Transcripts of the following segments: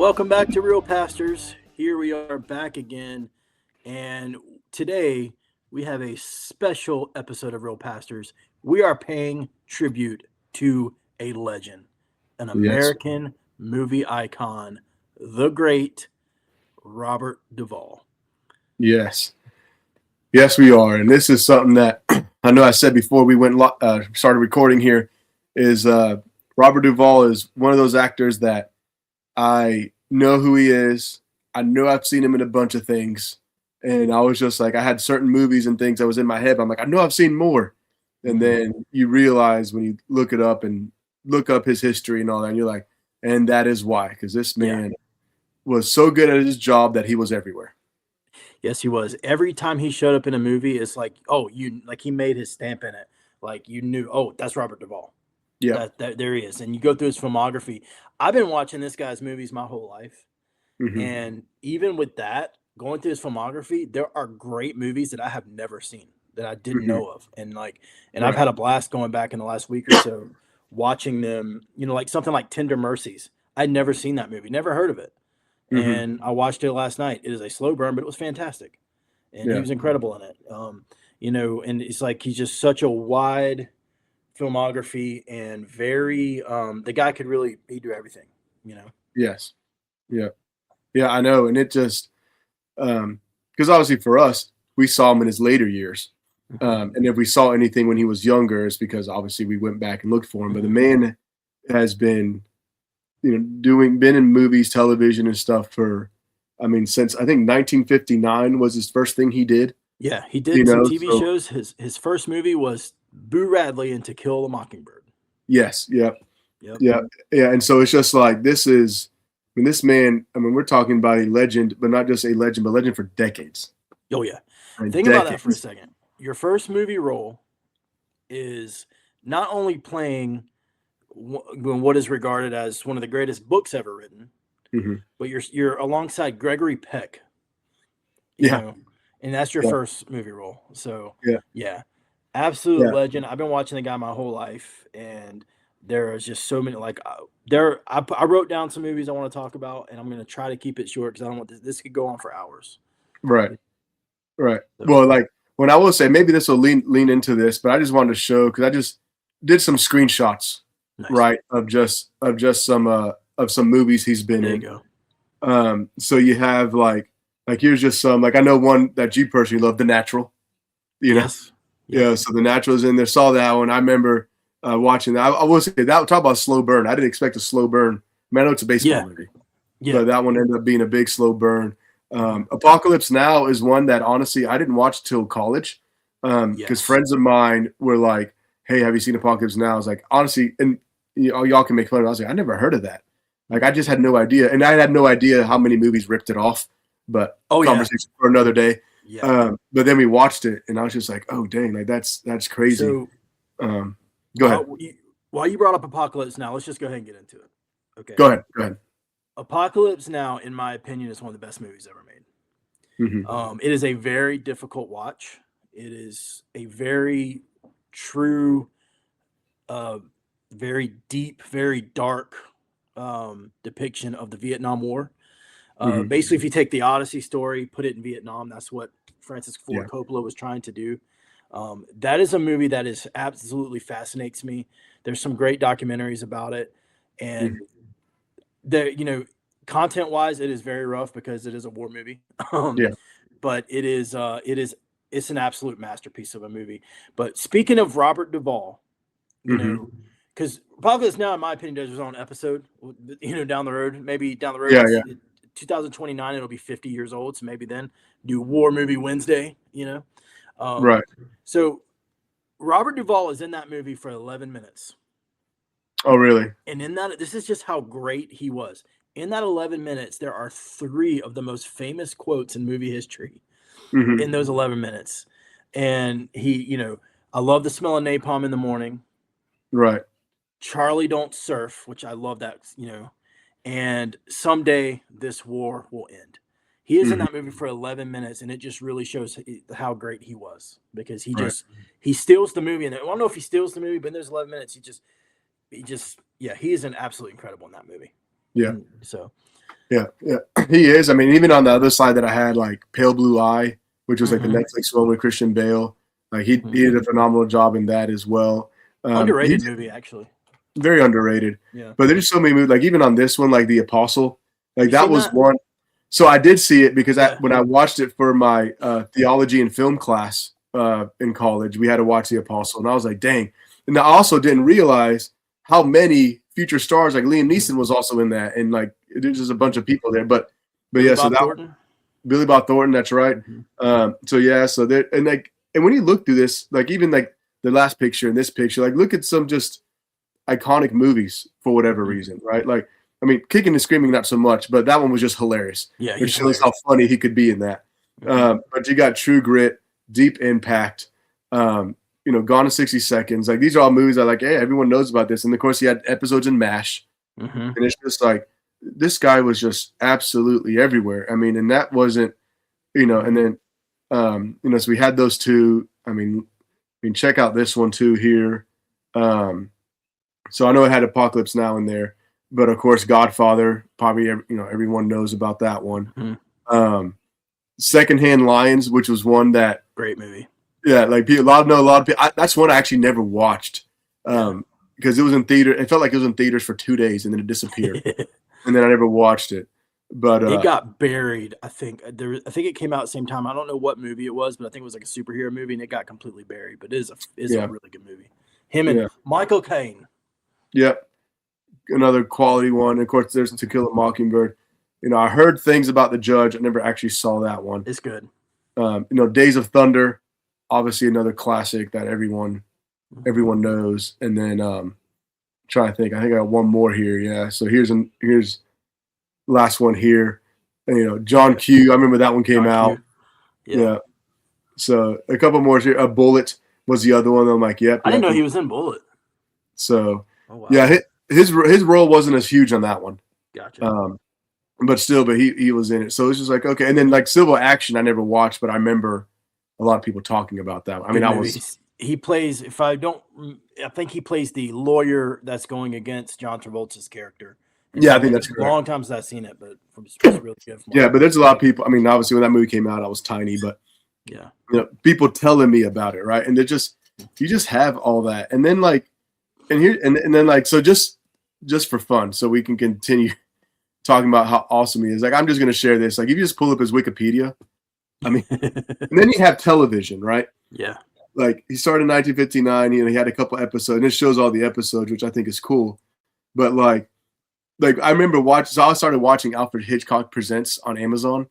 Welcome back to Real Pastors. Here we are back again. And today we have a special episode of Real Pastors. We are paying tribute to a legend, an Yes. American movie icon, the great Robert Duvall. Yes. Yes, we are. And this is something that I know I said before we started recording here is Robert Duvall is one of those actors that I know who he is. I know I've seen him in a bunch of things. And I was just like, I had certain movies and things that was in my head. But I'm like, I know I've seen more. And then you realize when you look it up and look up his history and all that, and you're like, and that is why, because this man was so good at his job that he was everywhere. Yes, he was. Every time he showed up in a movie, it's like, oh, he made his stamp in it. Like you knew, oh, that's Robert Duvall. Yeah. That there he is. And you go through his filmography. I've been watching this guy's movies my whole life. Mm-hmm. And even with that, going through his filmography, there are great movies that I have never seen that I didn't know of. And I've had a blast going back in the last week or so watching them, like something like Tender Mercies. I'd never seen that movie, never heard of it. And I watched it last night. It is a slow burn, but it was fantastic. And he was incredible in it. And it's like he's just such a wide filmography and very the guy could really do everything. Yes. Yeah, I know. And it just because obviously for us, we saw him in his later years. And if we saw anything when he was younger, it's because obviously we went back and looked for him. But the man has been been in movies, television and stuff since I think 1959 was his first thing he did. Yeah, he did some TV shows. His first movie was Boo Radley and To Kill a Mockingbird. Yes. Yep. Yeah. And so it's just like, this man, we're talking about a legend, but not just a legend, but legend for decades. Oh yeah. Think about that for a second. Your first movie role is not only playing what is regarded as one of the greatest books ever written, but you're alongside Gregory Peck. You know, and that's your first movie role. So absolute legend. I've been watching the guy my whole life, and there is just so many. I wrote down some movies I want to talk about, and I'm going to try to keep it short because I don't want this could go on for hours. Right. Well, when I will say, maybe this will lean into this, but I just wanted to show because I just did some screenshots. Nice. Right, of just some movies he's been in. There you go. So you have like here's just some I know one that you personally love, The Natural. Yes. Yeah. So The Natural is in there. Saw that one. I remember watching that. I will say that. Talk about slow burn. I didn't expect a slow burn. I know it's a baseball movie. Yeah. But that one ended up being a big slow burn. Apocalypse Now is one that honestly I didn't watch till college because friends of mine were like, hey, have you seen Apocalypse Now? I was like, honestly, and y'all can make fun of it. I was like, I never heard of that. I just had no idea. And I had no idea how many movies ripped it off. But conversation for another day. Yeah. But then we watched it, and I was just like, oh, dang, that's crazy. So, go ahead. While you brought up Apocalypse Now, let's just go ahead and get into it. Okay. Go ahead. Apocalypse Now, in my opinion, is one of the best movies ever made. It is a very difficult watch. It is a very true, very deep, very dark depiction of the Vietnam War. Basically, if you take the Odyssey story, put it in Vietnam, that's what Francis Ford Coppola was trying to do. That is a movie that is absolutely fascinates me. There's some great documentaries about it, and content-wise, it is very rough because it is a war movie. But it's an absolute masterpiece of a movie. But speaking of Robert Duvall, because Apocalypse Now, in my opinion, does his own episode. Down the road, 2029, it'll be 50 years old. So maybe then do War Movie Wednesday. Right. So Robert Duvall is in that movie for 11 minutes. Oh, really? And in that, this is just how great he was. In that 11 minutes, there are 3 of the most famous quotes in movie history in those 11 minutes. And he, I love the smell of napalm in the morning. Right. Charlie Don't Surf, which I love that, and someday this war will end. He is in that movie for 11 minutes, and it just really shows how great he was because he steals the movie. And I don't know if he steals the movie, but in those 11 minutes, he is an absolutely incredible in that movie. Yeah. So Yeah, yeah, he is. I mean, even on the other side that I had, like Pale Blue Eye, which was like the Netflix one with Christian Bale. Like he did a phenomenal job in that as well. Underrated movie, actually. Very underrated. Yeah. But there's so many movies. Like even on this one, like The Apostle, like You that seen was that? one. So I did see it because Yeah. when I watched it for my theology and film class in college, we had to watch The Apostle, and I was like, dang. And I also didn't realize how many future stars, like Liam Neeson was also in that, and like there's just a bunch of people there. But Billy yeah, Bob so that Thornton? Billy Bob Thornton, that's right. So yeah, so there, and like, and when you look through this, like even like the last picture and this picture, like look at some just iconic movies for whatever reason, right? Like, I mean, Kicking and Screaming, not so much, but that one was just hilarious. Yeah, it shows how funny he could be in that. But you got True Grit, Deep Impact, Gone in 60 Seconds. Like these are all movies that like, hey, everyone knows about this. And of course, he had episodes in MASH, and it's just like this guy was just absolutely everywhere. I mean, and that wasn't, and then so we had those two. I mean, check out this one too here. So I know it had Apocalypse Now in there, but of course Godfather, probably everyone knows about that one. Secondhand Lions, which was one that great movie. Yeah, like a lot of people. That's one I actually never watched because it was in theater. It felt like it was in theaters for 2 days and then it disappeared, and then I never watched it. But it got buried. I think it came out at the same time. I don't know what movie it was, but I think it was like a superhero movie, and it got completely buried. But it is a really good movie. Him and Michael Caine. Yep, another quality one. Of course, there's To Kill a Mockingbird. I heard things about The Judge. I never actually saw that one. It's good. Days of Thunder, obviously another classic that everyone knows. And then trying to think, I think I got one more here. Yeah, so here's last one here. And, John Q. I remember that one came out. Yeah. So a couple more here. A Bullet was the other one. I'm like, yep. I didn't know he was in Bullet. So yeah, his role wasn't as huge on that one. Gotcha. But still, he was in it. So it's just like, okay. And then like Civil Action, I never watched, but I remember a lot of people talking about that. I mean, he plays, I think he plays the lawyer that's going against John Travolta's character. And I think that's correct. Long time since I've seen it, but it's really good. Yeah, but there's a lot of people. I mean, obviously when that movie came out, I was tiny, but people telling me about it, right? And you just have all that, and then like, and then like, so just for fun, so we can continue talking about how awesome he is. Like, I'm just gonna share this. Like, if you just pull up his Wikipedia, I mean, and then you have television, right? Yeah. Like he started in 1959. He had a couple episodes, and it shows all the episodes, which I think is cool. But like I remember watching. So I started watching Alfred Hitchcock Presents on Amazon.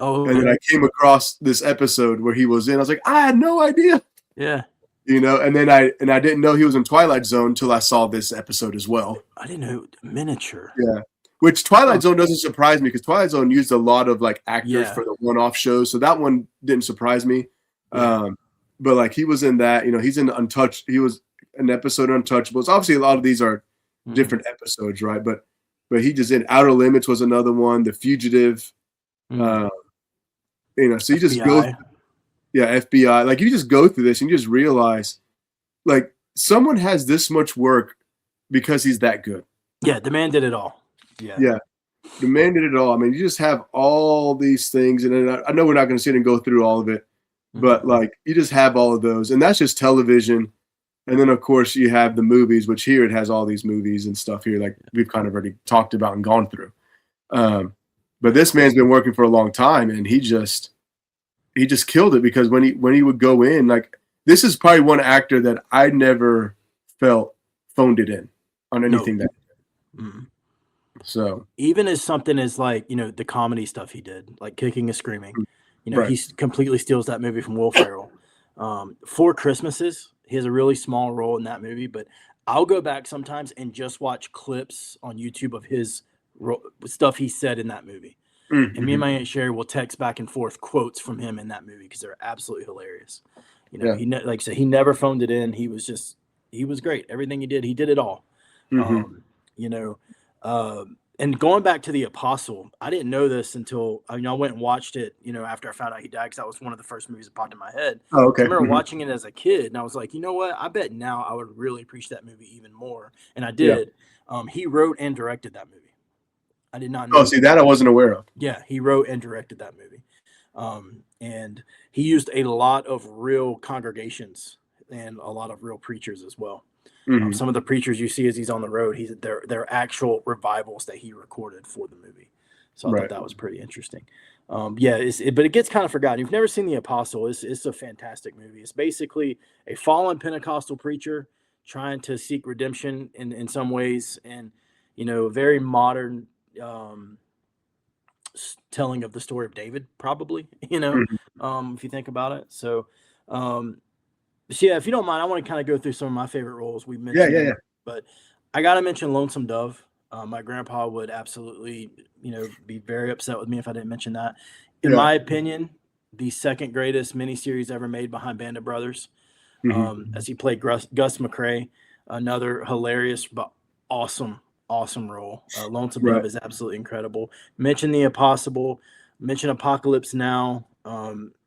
Oh. And then I came across this episode where he was in. I was like, I had no idea. Yeah. And then I didn't know he was in Twilight Zone until I saw this episode as well. I didn't know Miniature. Yeah. Which Twilight Zone doesn't surprise me because Twilight Zone used a lot of like actors for the one-off shows, so that one didn't surprise me. Yeah. But like he was in that, he's in Untouched. He was an episode of Untouchables. Obviously, a lot of these are different episodes, right? But he just in Outer Limits was another one. The Fugitive. So you just go, FBI. Like you just go through this and you just realize, like someone has this much work because he's that good. Yeah, the man did it all. Yeah, the man did it all. I mean, you just have all these things, and I know we're not going to sit and go through all of it, but like you just have all of those, and that's just television. And then of course you have the movies, which here it has all these movies and stuff here, like we've kind of already talked about and gone through. But this man's been working for a long time, and he just killed it because when he would go in, like this is probably one actor that I never felt phoned it in on anything that. So even as something as like the comedy stuff he did, like Kicking and Screaming, he completely steals that movie from Will Ferrell. Four Christmases, he has a really small role in that movie, but I'll go back sometimes and just watch clips on YouTube of his stuff he said in that movie. And me and my Aunt Sherry will text back and forth quotes from him in that movie because they're absolutely hilarious. He like I said, he never phoned it in. He was great. Everything he did it all. And going back to The Apostle, I didn't know this until I went and watched it, after I found out he died, because that was one of the first movies that popped in my head. Oh, okay. I remember watching it as a kid, and I was like, you know what? I bet now I would really appreciate that movie even more. And I did. Yeah. He wrote and directed that movie. I did not know. Oh, see, that I wasn't aware of. Yeah, he wrote and directed that movie. And he used a lot of real congregations and a lot of real preachers as well. Some of the preachers you see as he's on the road, they're actual revivals that he recorded for the movie. So I thought that was pretty interesting. But it gets kind of forgotten. You've never seen The Apostle. It's a fantastic movie. It's basically a fallen Pentecostal preacher trying to seek redemption in some ways, and very modern telling of the story of David, probably, if you think about it. So, if you don't mind, I want to kind of go through some of my favorite roles. We mentioned, yeah. But I got to mention Lonesome Dove. My grandpa would absolutely, be very upset with me if I didn't mention that. In my opinion, the second greatest miniseries ever made behind Band of Brothers, as he played Gus McCrae, another hilarious but awesome role. Lonesome Dove is absolutely incredible. Mention The Impossible, mention Apocalypse Now,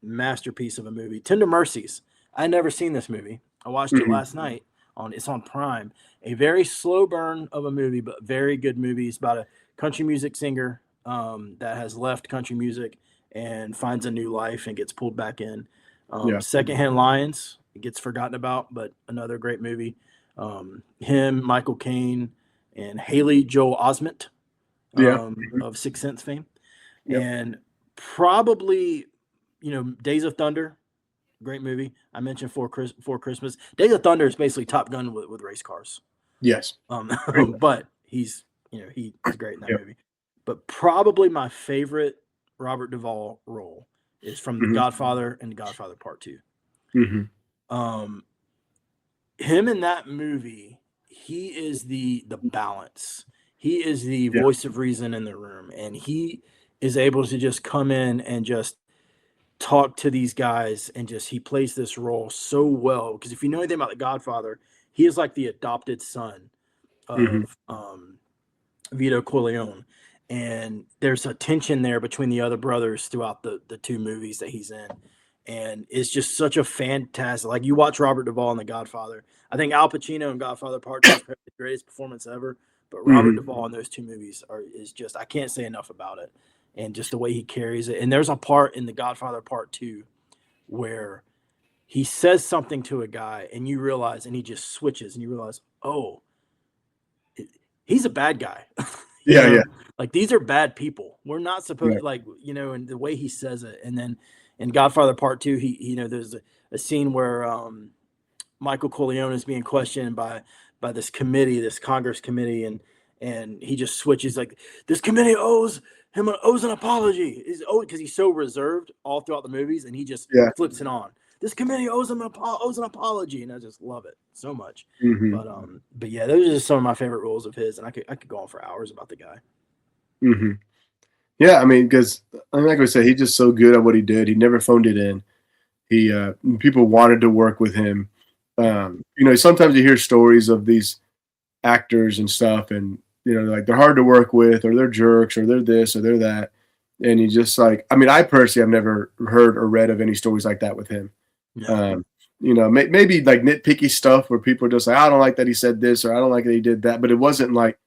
masterpiece of a movie. Tender Mercies. I never seen this movie. I watched it last night. It's on Prime. A very slow burn of a movie, but very good movie. It's about a country music singer that has left country music and finds a new life and gets pulled back in. Secondhand Lions, it gets forgotten about, but another great movie. Him, Michael Caine, and Haley Joel Osment of Sixth Sense fame. And probably, Days of Thunder, great movie. I mentioned For Christmas. Days of Thunder is basically Top Gun with race cars. Yes. But he's great in that movie. But probably my favorite Robert Duvall role is from The Godfather and The Godfather Part 2. Him in that movie, he is the balance. He is the voice of reason in the room, and he is able to just come in and just talk to these guys, and he plays this role so well. Because if you know anything about The Godfather, he is like the adopted son of Vito Corleone, and there's a tension there between the other brothers throughout the two movies that he's in, and it's just such a fantastic. Like, you watch Robert Duvall in The Godfather. I think Al Pacino in Godfather Part 2 is the greatest performance ever, but Robert Duvall in those two movies is just, I can't say enough about it. And just the way he carries it. And there's a part in The Godfather Part 2 where he says something to a guy, and you realize, and he just switches, and you realize, oh, he's a bad guy. Like, these are bad people. We're not supposed to, and the way he says it. And then in Godfather Part 2, he there's a scene where Michael Corleone is being questioned by this committee, this Congress committee, and he just switches, like, this committee owes an apology. Because he's so reserved all throughout the movies, and he just flips it on. This committee owes an apology, and I just love it so much. But yeah, those are just some of my favorite roles of his, and I could go on for hours about the guy. Yeah, I mean, because like I said, he's just so good at what he did. He never phoned it in. He people wanted to work with him. Sometimes you hear stories of these actors and stuff, and like, they're hard to work with, or they're jerks, or they're this, or they're that. And you just, like, I mean, I personally have never heard or read of any stories like that with him. Maybe like nitpicky stuff where people are just like, I don't like that he said this, or I don't like that he did that. But it wasn't like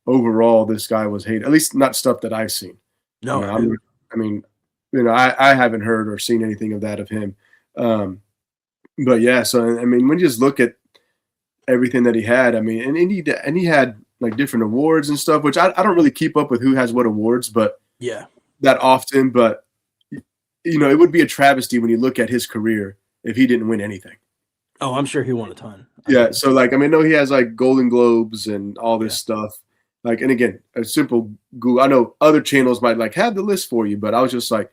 overall this guy was hated, at least not stuff that I've seen. No, I haven't heard or seen anything of that of him. But yeah, so I mean, when you just look at everything that he had, I mean, and he had like different awards and stuff, which I don't really keep up with who has what awards, but that often. But it would be a travesty when you look at his career if he didn't win anything. Oh, I'm sure he won a ton. Yeah, so like, I mean, no, he has like Golden Globes and all this stuff. Like, and again, a simple Google. I know other channels might like have the list for you, but I was just like,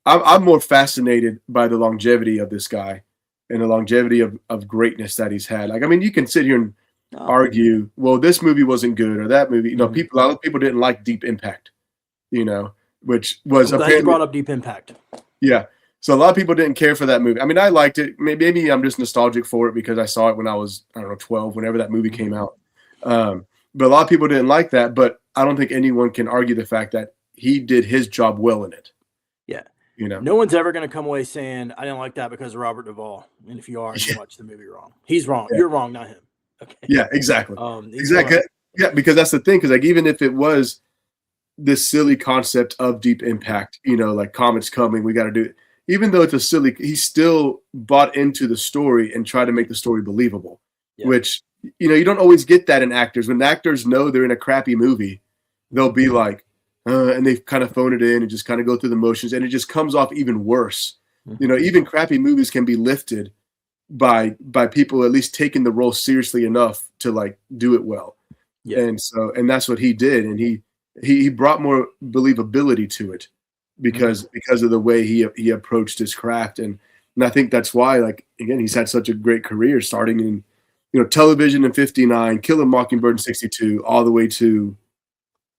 I'm more fascinated by the longevity of this guy and the longevity of greatness that he's had. Like, I mean, you can sit here and argue, well, this movie wasn't good, or that movie. A lot of people didn't like Deep Impact, which was I'm glad you brought up Deep Impact. Yeah. So a lot of people didn't care for that movie. I mean, I liked it. Maybe I'm just nostalgic for it because I saw it when I was, 12, whenever that movie came out. But a lot of people didn't like that. But I don't think anyone can argue the fact that he did his job well in it. Yeah. No one's ever going to come away saying, I didn't like that because of Robert Duvall. And if you are, you watch the movie wrong. He's wrong. Yeah. You're wrong, not him. Okay. Yeah, exactly. Exactly. Yeah, because that's the thing. Because like, even if it was this silly concept of Deep Impact, like comets coming, we got to do it. Even though it's a silly, he still bought into the story and tried to make the story believable, which, you don't always get that in actors. When actors know they're in a crappy movie, they'll be like, and they kind of phone it in and just kind of go through the motions, and it just comes off even worse. Even crappy movies can be lifted by people at least taking the role seriously enough to like do it well. And that's what he did. And he brought more believability to it because of the way he approached his craft. And I think that's why, like, again, he's had such a great career starting in, television in 59, Killing Mockingbird in 62, all the way to,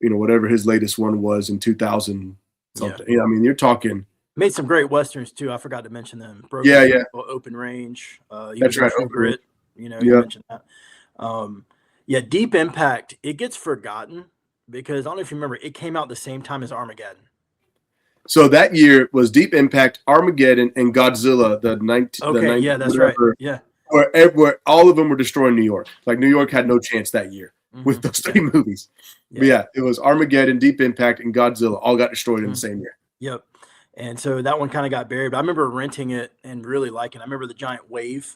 whatever his latest one was in 2000 something. I mean, you're talking. Made some great westerns too. I forgot to mention them. Open Range. That's right. Grit. You mentioned that. Deep Impact. It gets forgotten because I don't know if you remember. It came out the same time as Armageddon. So that year was Deep Impact, Armageddon, and Godzilla. That's right. Yeah. Where all of them were destroying New York. Like New York had no chance that year with those three movies. But it was Armageddon, Deep Impact, and Godzilla all got destroyed in the same year. Yep. And so that one kind of got buried. But I remember renting it and really liking it. I remember the giant wave.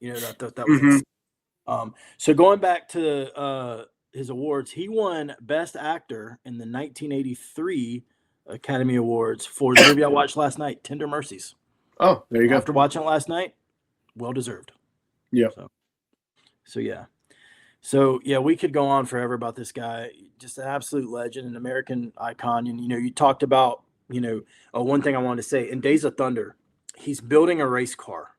That was so going back to his awards, he won Best Actor in the 1983 Academy Awards for the movie I watched last night, Tender Mercies. Oh, there you go. After watching it last night, well deserved. Yeah. So we could go on forever about this guy. Just an absolute legend, an American icon. And you talked about one thing I wanted to say in Days of Thunder, he's building a race car,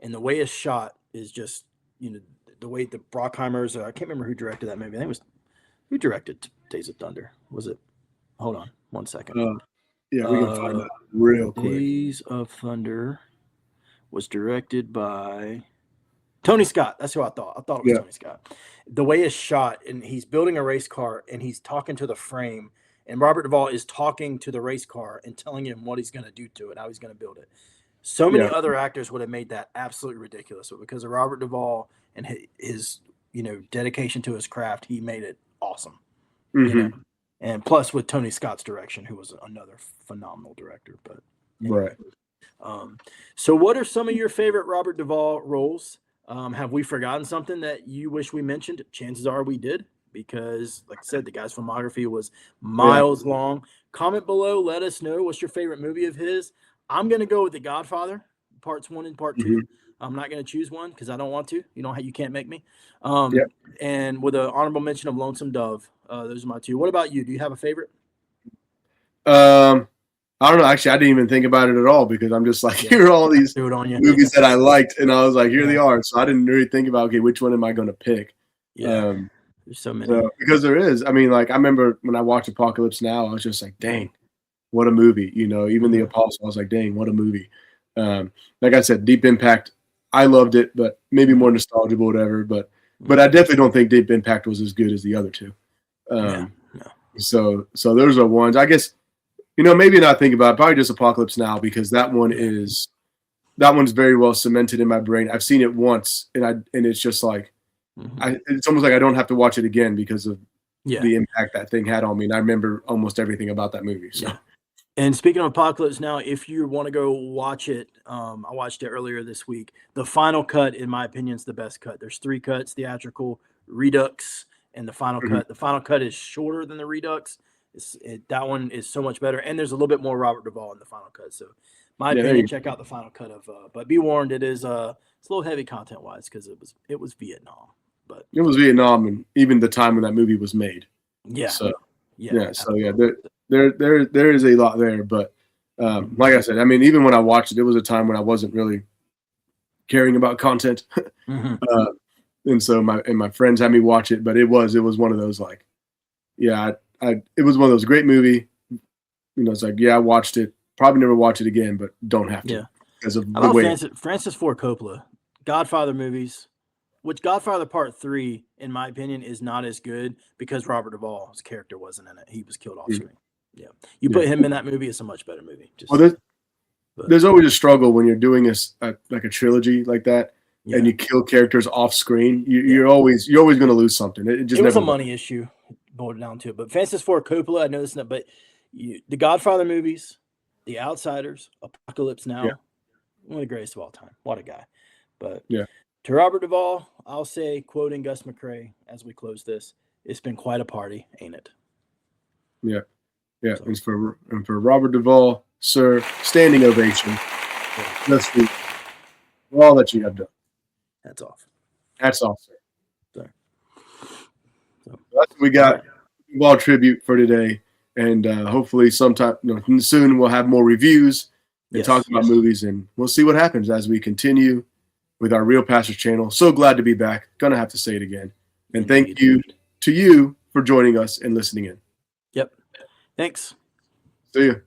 and the way it's shot is just the way the Brockheimers. I can't remember who directed that movie. I think it was who directed Days of Thunder. Was it? Hold on, 1 second. We can find that real quick. Days of Thunder was directed by Tony Scott. That's who I thought. I thought it was Tony Scott. The way it's shot, and he's building a race car, and he's talking to the frame, and Robert Duvall is talking to the race car and telling him what he's going to do to it, how he's going to build it. So many other actors would have made that absolutely ridiculous, but because of Robert Duvall and his dedication to his craft, he made it awesome. And plus with Tony Scott's direction, who was another phenomenal director. But right. So what are some of your favorite Robert Duvall roles? Have we forgotten something that you wish we mentioned? Chances are we did, because like I said, the guy's filmography was miles long. Comment below, let us know what's your favorite movie of his. I'm going to go with The Godfather, parts 1 and part 2. I'm not going to choose one because I don't want to. You can't make me. And with an honorable mention of Lonesome Dove. Those are my two. What about you? Do you have a favorite? I don't know. Actually, I didn't even think about it at all because I'm just like, here are all these movies that I liked, and I was like, here they are. So I didn't really think about, okay, which one am I going to pick? There's so many. Because there is. I mean, like I remember when I watched Apocalypse Now, I was just like, dang, what a movie. Even The Apostle, I was like, dang, what a movie. Like I said, Deep Impact, I loved it, but maybe more nostalgia or whatever. But I definitely don't think Deep Impact was as good as the other two. So those are ones. I guess, maybe not think about it, probably just Apocalypse Now, because that one's very well cemented in my brain. I've seen it once, and it's just like it's almost like I don't have to watch it again because of the impact that thing had on me. And I remember almost everything about that movie. So. Yeah. And speaking of Apocalypse Now, if you want to go watch it, I watched it earlier this week. The final cut, in my opinion, is the best cut. There's 3 cuts: theatrical, Redux, and the final cut. The final cut is shorter than the Redux. That one is so much better, and there's a little bit more Robert Duvall in the final cut. So, my opinion, check out the final cut of. But be warned, it's a little heavy content wise because it was Vietnam. But it was Vietnam, and even the time when that movie was made. Yeah. So there is a lot there, but like I said, I mean, even when I watched it, it was a time when I wasn't really caring about content, and so my friends had me watch it, but it was one of those like, it was one of those great movie, it's like, I watched it, probably never watch it again, but don't have to because of the way. Francis Ford Coppola, Godfather movies, which Godfather Part 3, in my opinion, is not as good because Robert Duvall's character wasn't in it. He was killed off screen. Yeah. You put him in that movie, it's a much better movie. There's always a struggle when you're doing like a trilogy like that, and you kill characters off screen. You're always going to lose something. It was a money issue. boil it down to it. But Francis Ford Coppola, I know this, but the Godfather movies, The Outsiders, Apocalypse Now, one of the greatest of all time. What a guy. But to Robert Duvall, I'll say, quoting Gus McCrae as we close this, it's been quite a party, ain't it? Yeah. Yeah. So. And for Robert Duvall, sir, standing ovation. Let's for all that you have done. Hats off. Hats off, sir. So that's what we got. Duvall tribute for today. And hopefully sometime soon we'll have more reviews and talk about movies, and we'll see what happens as we continue with our Real Pastors channel. So glad to be back. Gonna have to say it again. And thank you to you for joining us and listening in. Yep. Thanks. See you.